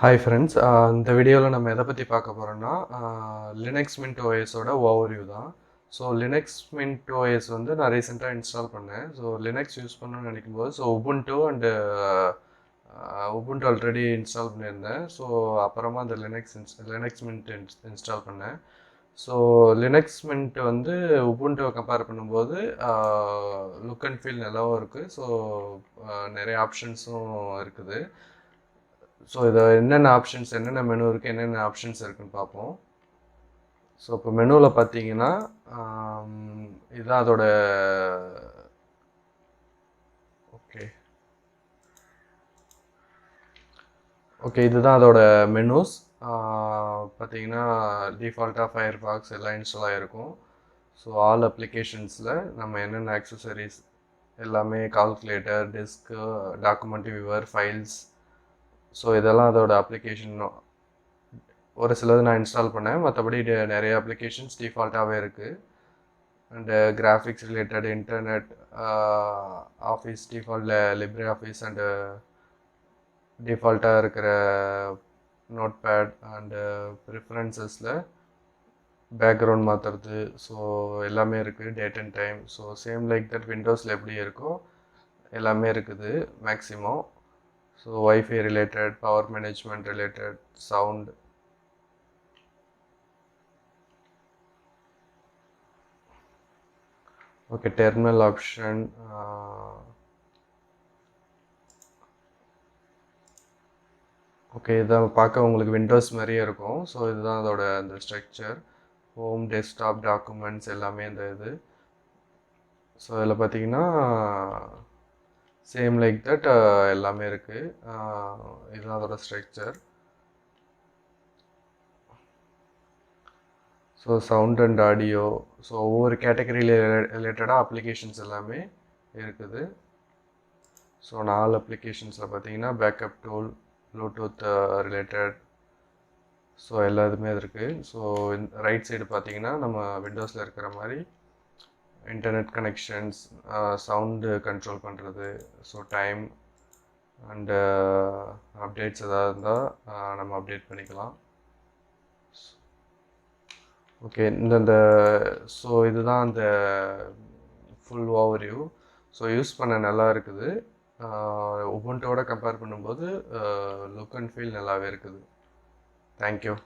Hi friends, இந்த வீடியோவில் நம்ம எதை பற்றி பார்க்க போகிறோம்னா LinuxMint OSோட ஓவர்வியூ தான். ஸோ LinuxMint OS வந்து நான் ரீசெண்டாக இன்ஸ்டால் பண்ணேன். ஸோ லினக்ஸ் யூஸ் பண்ணணும்னு நினைக்கும்போது Ubuntu and Ubuntu already install பண்ணியிருந்தேன். ஸோ அப்புறமா அந்த LinuxMint இன்ஸ்டால் பண்ணேன். ஸோ LinuxMint வந்து Ubuntuவை கம்பேர் பண்ணும்போது லுக் அண்ட் ஃபீல் நல்லாவும் இருக்குது. ஸோ நிறைய ஆப்ஷன்ஸும் இருக்குது. ஸோ இதை என்னென்ன மெனு இருக்குது, என்னென்ன ஆப்ஷன்ஸ் இருக்குதுன்னு பார்ப்போம். ஸோ இப்போ மெனுவில் பார்த்தீங்கன்னா இதுதான் அதோட இதுதான் அதோட மெனுஸ். பார்த்தீங்கன்னா டிஃபால்ட்டாக ஃபயர்பாக்ஸ் எல்லாம் இன்ஸ்டால் ஆகிருக்கும். ஸோ ஆல் அப்ளிகேஷன்ஸில் நம்ம என்னென்ன ஆக்சசரிஸ் எல்லாமே calculator, disc, document viewer, files, so இதெல்லாம் அதோட அப்ளிகேஷன். ஒரு சிலது நான் இன்ஸ்டால் பண்ணேன், மற்றபடி நிறைய அப்ளிகேஷன்ஸ் டிஃபால்ட்டாகவே இருக்குது. And graphics related, internet, office default, libre office and டிஃபால்ட்டாக இருக்கிற நோட் பேட் அண்டு ப்ரிஃபரன்சஸில் பேக்ரவுண்ட் மாற்றுறது, ஸோ எல்லாமே இருக்குது. Date and time, so same like that விண்டோஸில் எப்படி இருக்கோ எல்லாமே இருக்குது maximum. So wifi related, power management related, sound, okay, terminal option, okay, இதை பார்க்க உங்களுக்கு விண்டோஸ் மாதிரியே இருக்கும். ஸோ இதுதான் அதோட அந்த ஸ்ட்ரக்சர். ஹோம், டெஸ்க்டாப், டாக்குமெண்ட்ஸ் எல்லாமே இந்த இது. ஸோ இதில் பார்த்தீங்கன்னா சேம் லைக் தட் எல்லாமே இருக்குது. இதுதான் அதோட structure. So sound and audio, so ஒவ்வொரு கேட்டகரியில் ரிலேட்டடாக அப்ளிகேஷன்ஸ் எல்லாமே இருக்குது. ஸோ 4 அப்ளிகேஷன்ஸில் பார்த்தீங்கன்னா backup tool, bluetooth related, so எல்லாத்துமே இருக்குது. ஸோ ரைட் சைடு பார்த்தீங்கன்னா நம்ம விண்டோஸில் இருக்கிற மாதிரி இன்டர்நெட் கனெக்ஷன்ஸ், சவுண்டு கண்ட்ரோல் பண்ணுறது, ஸோ டைம் அண்டு அப்டேட்ஸ் எதாவது இருந்தால் நம்ம அப்டேட் பண்ணிக்கலாம். ஓகே, ஸோ இதுதான் அந்த ஃபுல் ஓவர்வியூ. ஸோ யூஸ் பண்ண நல்லா இருக்குது. உபுண்டோட கம்பேர் பண்ணும்போது லுக் அண்ட் ஃபீல் நல்லாவே இருக்குது. தேங்க்யூ.